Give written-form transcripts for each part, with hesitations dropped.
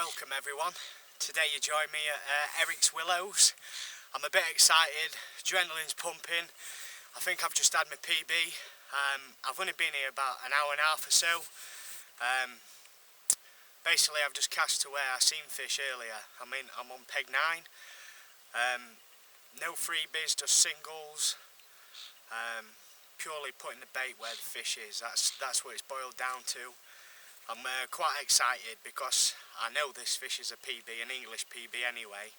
Welcome everyone. Today you join me at Eric's Willows. I'm a bit excited, adrenaline's pumping. I think I've just had my PB. I've only been here about an hour and a half or so. Basically I've just cast to where I seen fish earlier. I'm on peg 9. No freebies, just singles. Purely putting the bait where the fish is. That's what it's boiled down to. I'm quite excited because I know this fish is a PB, an English PB anyway,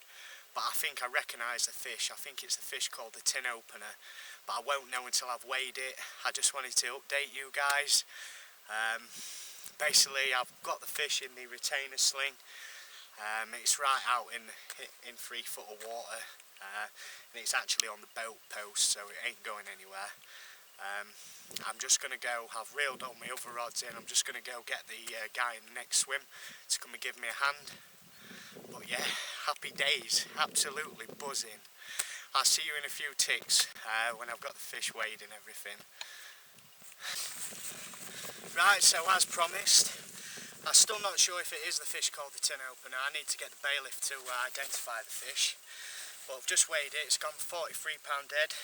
but I think I recognise the fish. I think it's the fish called the tin opener, but I won't know until I've weighed it. I just wanted to update you guys. Basically I've got the fish in the retainer sling. It's right out in 3 foot of water, and it's actually on the boat post, so it ain't going anywhere. I'm just going to go, I've reeled all my other rods in, I'm just going to go get the guy in the next swim to come and give me a hand. But yeah, happy days, absolutely buzzing. I'll see you in a few ticks when I've got the fish weighed and everything. Right, so as promised, I'm still not sure if it is the fish called the tin opener. I need to get the bailiff to identify the fish. But I've just weighed it, it's gone 43 pound dead.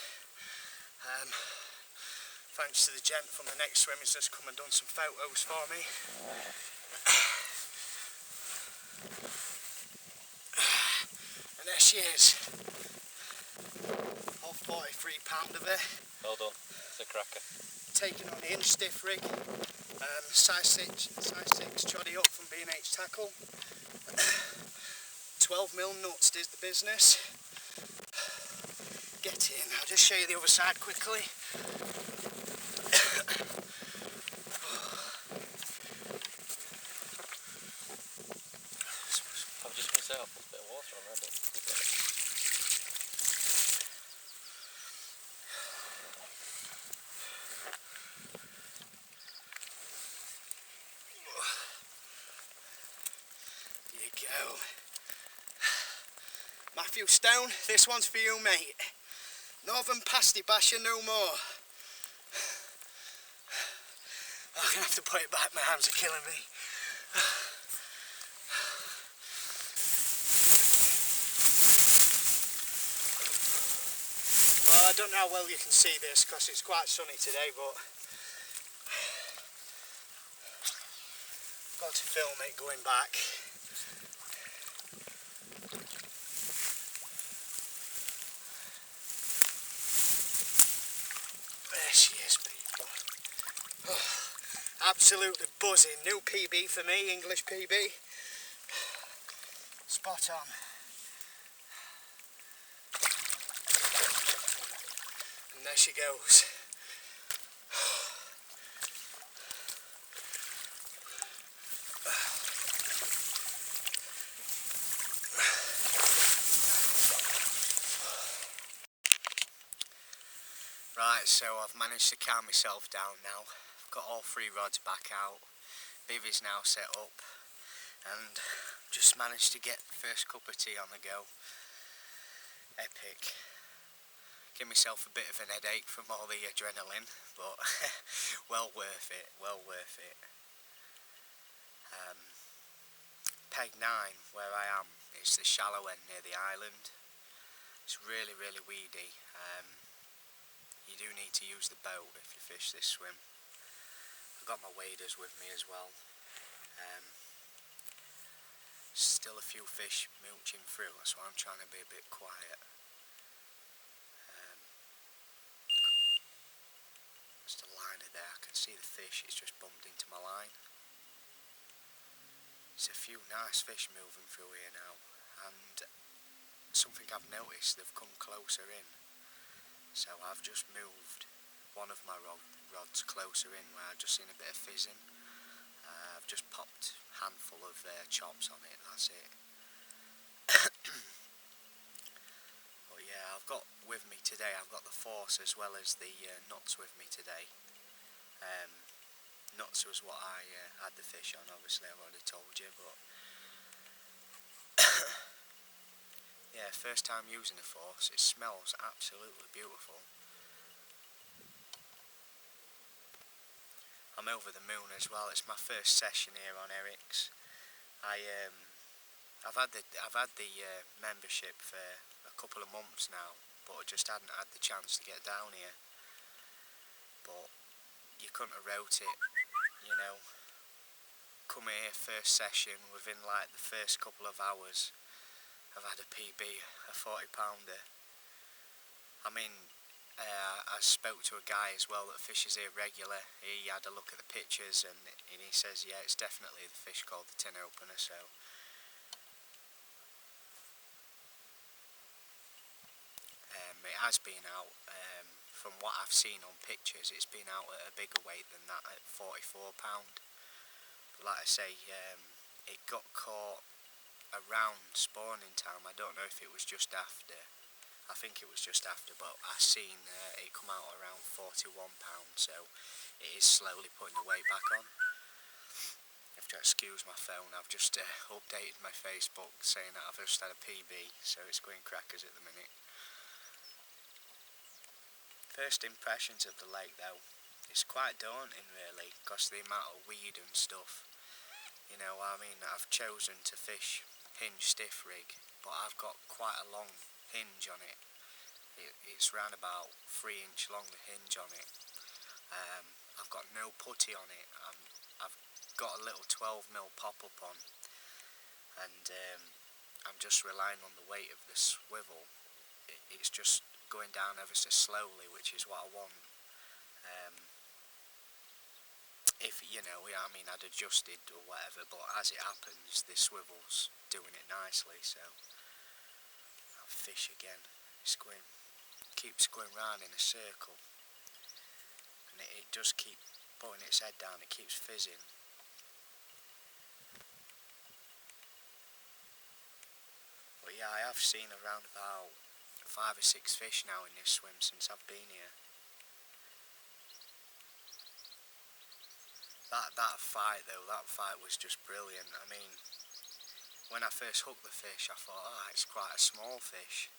Thanks to the gent from the next swim, he's just come and done some photos for me. And there she is. All 43 pound of it. Well done, it's a cracker. Taken on the inch stiff rig. Size 6 troddy up from B&H Tackle. 12mm nuts is the business. Get in, I'll just show you the other side quickly. I've just myself a bit of water on there, but there you go. Matthew Stone, this one's for you, mate. Northern pasty basher no more. I'm gonna have to put it back, my hands are killing me. Well, I don't know how well you can see this because it's quite sunny today, but I've got to film it going back. There she is, people. Oh, absolutely buzzing. New PB for me, English PB. Spot on. And there she goes. Right, so I've managed to calm myself down now. I've got all 3 rods back out. Bivvy's now set up, and just managed to get the first cup of tea on the go. Epic. Give myself a bit of an headache from all the adrenaline, but well worth it, well worth it. Peg 9, where I am, it's the shallow end near the island. It's really, really weedy. You do need to use the boat if you fish this swim. I've got my waders with me as well. Still a few fish mooching through, that's why I'm trying to be a bit quiet. Just a liner there, I can see the fish, it's just bumped into my line. There's a few nice fish moving through here now, and something I've noticed, they've come closer in. So I've just moved one of my rods closer in where I've just seen a bit of fizzing. I've just popped a handful of chops on it, that's it. But yeah, I've got with me today, I've got the force as well as the nuts with me today. Nuts was what I had the fish on, obviously I've already told you, but yeah, first time using the force, it smells absolutely beautiful. I'm over the moon as well, it's my first session here on Eric's. I I've had the membership for a couple of months now, but I just hadn't had the chance to get down here. But you couldn't have wrote it, you know. Come here first session, within like the first couple of hours I've had a PB, a 40-pounder. I mean, I spoke to a guy as well that fishes here regular. He had a look at the pictures and he says, yeah, it's definitely the fish called the tin opener. So it has been out, from what I've seen on pictures, it's been out at a bigger weight than that, at 44 pound. Like I say, it got caught around spawning time. I don't know if it was just after. I think it was just after, but I seen it come out around 41 pound, so it is slowly putting the weight back on. If you excuse my phone, I've just updated my Facebook saying that I've just had a PB, so it's going crackers at the minute. First impressions of the lake though, it's quite daunting really, because the amount of weed and stuff. You know, I mean, I've chosen to fish hinge stiff rig, but I've got quite a long hinge on it. It's round about 3-inch long, the hinge on it. I've got no putty on it. I've got a little 12mm pop-up on, and I'm just relying on the weight of the swivel. It's just going down ever so slowly, which is what I want. If, you know, I mean, I'd adjusted or whatever, but as it happens, this swivel's doing it nicely, so I'll fish again. It's keeps going round in a circle, and it does keep putting its head down, it keeps fizzing. But yeah, I have seen around about 5 or 6 fish now in this swim since I've been here. That fight though, that fight was just brilliant. I mean, when I first hooked the fish, I thought, oh, it's quite a small fish.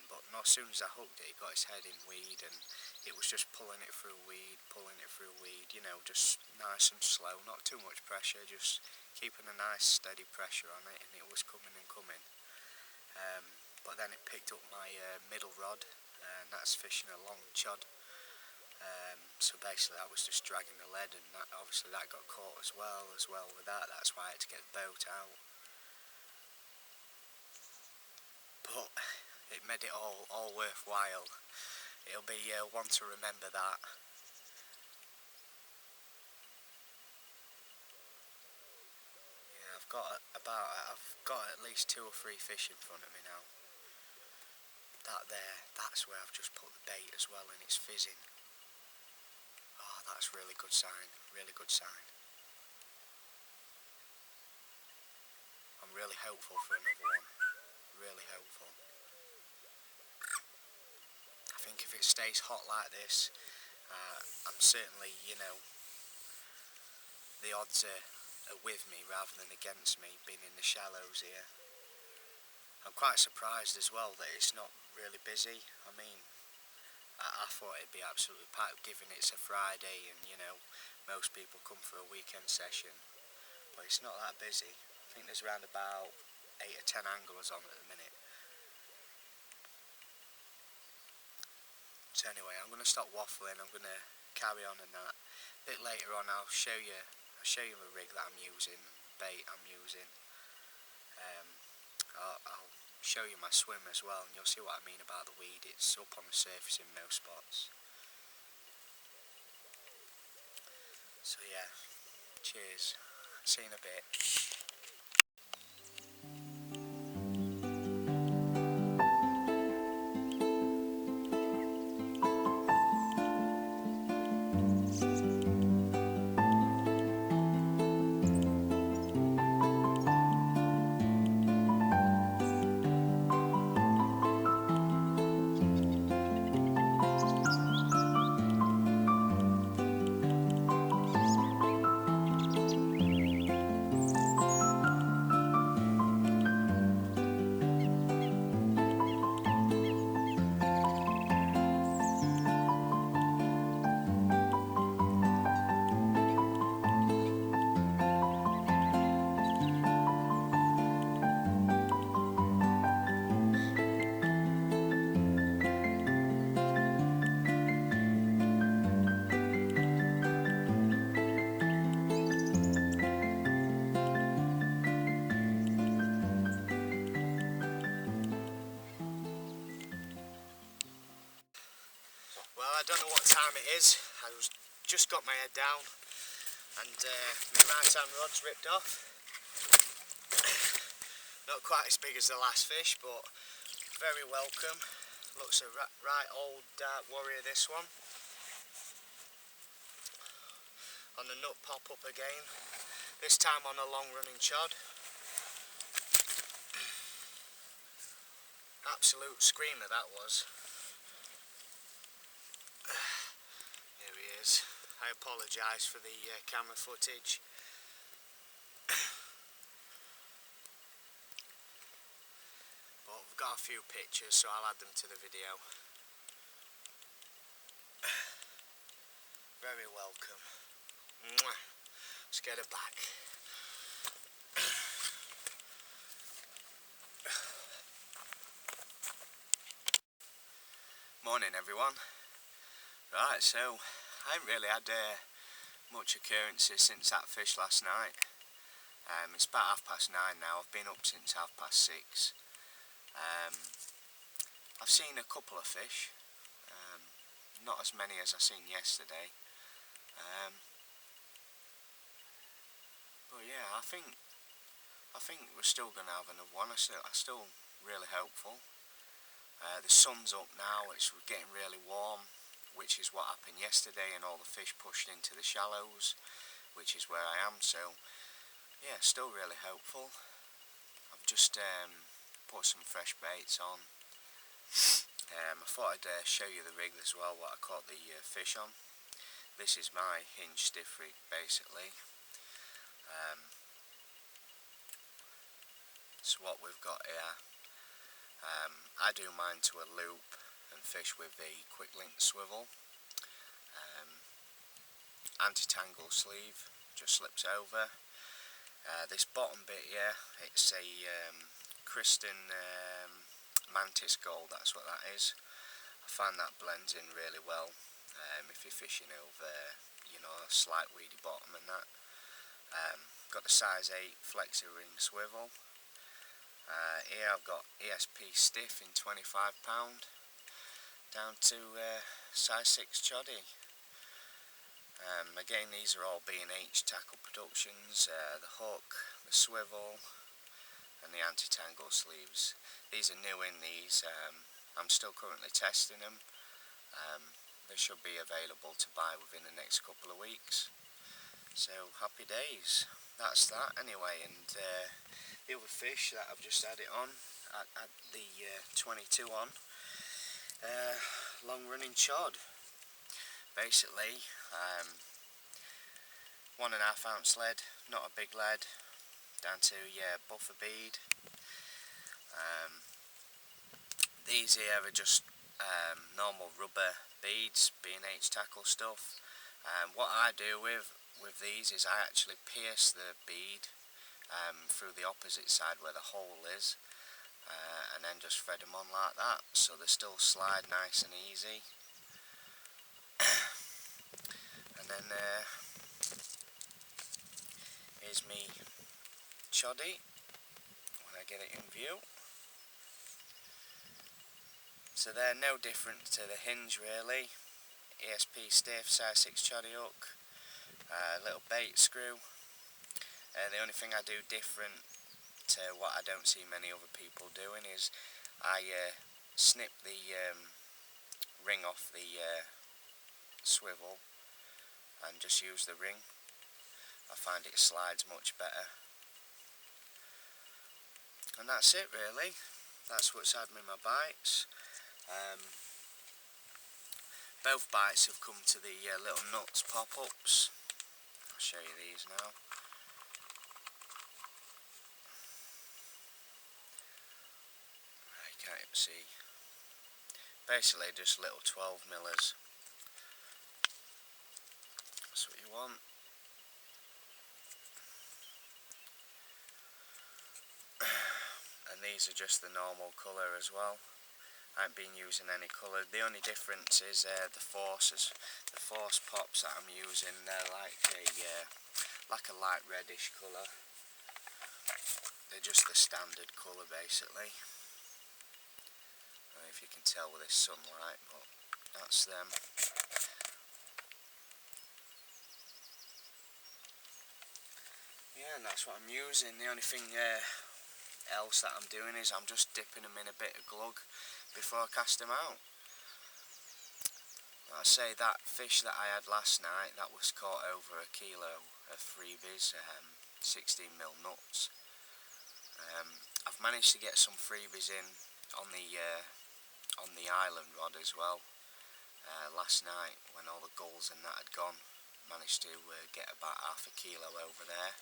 But as soon as I hooked it, it got its head in weed, and it was just pulling it through weed, you know, just nice and slow, not too much pressure, just keeping a nice steady pressure on it, and it was coming and coming. But then it picked up my middle rod, and that's fishing a long chod. So basically I was just dragging the lead, and obviously that got caught as well with that. That's why I had to get the boat out. But it made it all worthwhile. It'll be one to remember that. Yeah, I've got at least 2 or 3 fish in front of me now. That there, that's where I've just put the bait as well, and it's fizzing. Oh, that's really good sign, really good sign. I'm really hopeful for another one, really hopeful. I think if it stays hot like this, I'm certainly, you know, the odds are with me rather than against me, being in the shallows here. I'm quite surprised as well that it's not really busy. I mean, I thought it'd be absolutely packed, given it's a Friday and, you know, most people come for a weekend session. But it's not that busy. I think there's around about 8 or 10 anglers on at the minute. So anyway, I'm going to stop waffling. I'm going to carry on and that. A bit later on, I'll show you the rig that I'm using, bait I'm using. I'll show you my swim as well, and you'll see what I mean about the weed. It's up on the surface in most spots. So yeah, cheers. See you in a bit. don't know what time it is. Just got my head down and my right hand rod's ripped off. Not quite as big as the last fish, but very welcome. Looks a right old dark warrior, this one. On the nut pop up again. This time on a long running chod. Absolute screamer that was. Here he is. I apologise for the camera footage. But we've got a few pictures, so I'll add them to the video. Very welcome. Mwah. Let's get her back. Morning everyone. Right, so I haven't really had much occurrences since that fish last night. It's about 9:30 now. I've been up since 6:30. I've seen a couple of fish, not as many as I seen yesterday. But yeah, I think we're still going to have another one. I'm still really hopeful. The sun's up now. It's getting really warm, which is what happened yesterday, and all the fish pushed into the shallows, which is where I am. So yeah, still really hopeful. I've just put some fresh baits on. I thought I'd show you the rig as well, what I caught the fish on. This is my hinge stiff rig basically. So what we've got here, I do mine to a loop and fish with the quick link swivel. Anti-tangle sleeve, just slips over. This bottom bit here, it's a Kristen Mantis Gold, that's what that is. I find that blends in really well if you're fishing over, you know, a slight weedy bottom and that. Got the size 8 flexi ring swivel. Here I've got ESP stiff in £25 down to size 6 choddy. Again, these are all B&H Tackle Productions. The hook, the swivel and the anti-tangle sleeves. These are new in these. I'm still currently testing them. They should be available to buy within the next couple of weeks. So happy days. That's that anyway. And the other fish that I've just had it on, at the 22 on, long running chod. Basically, 1.5 ounce lead, not a big lead, down to buffer bead. These here are just normal rubber beads, B&H tackle stuff. What I do with these is I actually pierce the bead through the opposite side where the hole is, and then just thread them on like that, so they still slide nice and easy. And then here's me choddy when I get it in view. So they're no different to the hinge really. ESP stiff, size 6 choddy hook, little bait screw. The only thing I do different to what I don't see many other people doing is I snip the ring off the swivel and just use the ring. I find it slides much better. And that's it really. That's what's had me my bites. Both bites have come to the little nuts pop-ups. I'll show you these now. You can't even see. Basically just little 12 millers. That's what you want. And these are just the normal colour as well. I haven't been using any colour. The only difference is the forces. The force pops that I'm using, they're like a light reddish colour. They're just the standard colour basically. I don't know if you can tell with this sunlight, but that's them. Yeah, and that's what I'm using. The only thing else that I'm doing is I'm just dipping them in a bit of glug before I cast them out. Like I say, that fish that I had last night, that was caught over a kilo of freebies, 16mm nuts. I've managed to get some freebies in on the island rod as well. Last night, when all the gulls and that had gone, managed to get about half a kilo over there.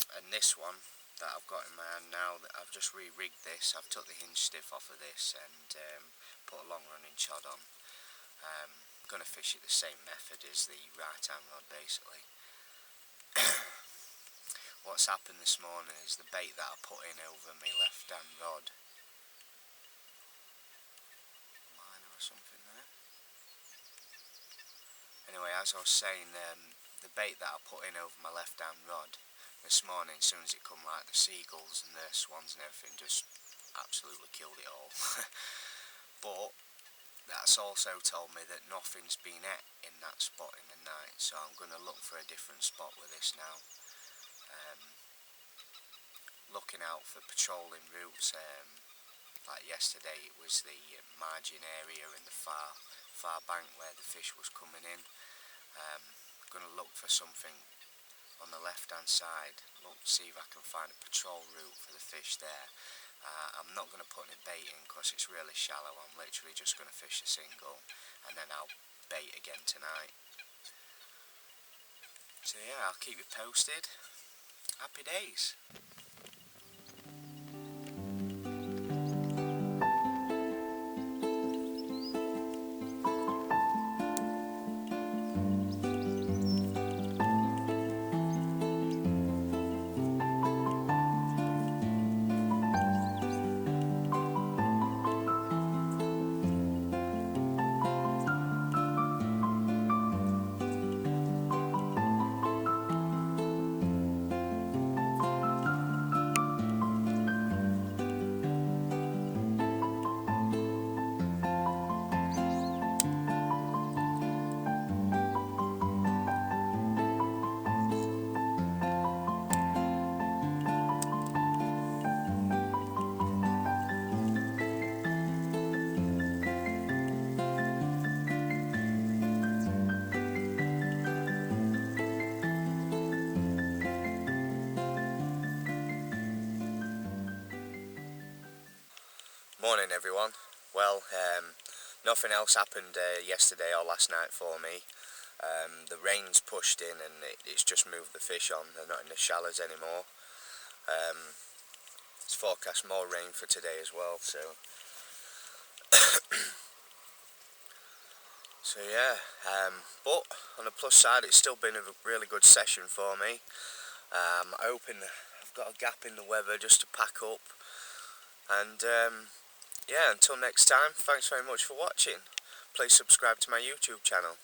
And this one that I've got in my hand now, that I've just re-rigged this. I've took the hinge stiff off of this and put a long running chod on. Going to fish it the same method as the right hand rod basically. What's happened this morning is the bait that I put in over my left hand rod, liner or something there. Anyway, as I was saying, the bait that I put in over my left hand rod this morning, as soon as it come, like the seagulls and the swans and everything, just absolutely killed it all. But that's also told me that nothing's been ate in that spot in the night, so I'm going to look for a different spot with this now. Looking out for patrolling routes. Like yesterday, it was the margin area in the far bank where the fish was coming in. Going to look for something on the left hand side, look, see if I can find a patrol route for the fish there. I'm not going to put any bait in because it's really shallow. I'm literally just going to fish a single and then I'll bait again tonight. So yeah, I'll keep you posted. Happy days. Morning everyone. Well, nothing else happened yesterday or last night for me. The rain's pushed in and it's just moved the fish on. They're not in the shallows anymore. It's forecast more rain for today as well, so so yeah. But on the plus side, it's still been a really good session for me. I'm hoping I've got a gap in the weather just to pack up. And yeah, until next time, thanks very much for watching. Please subscribe to my YouTube channel.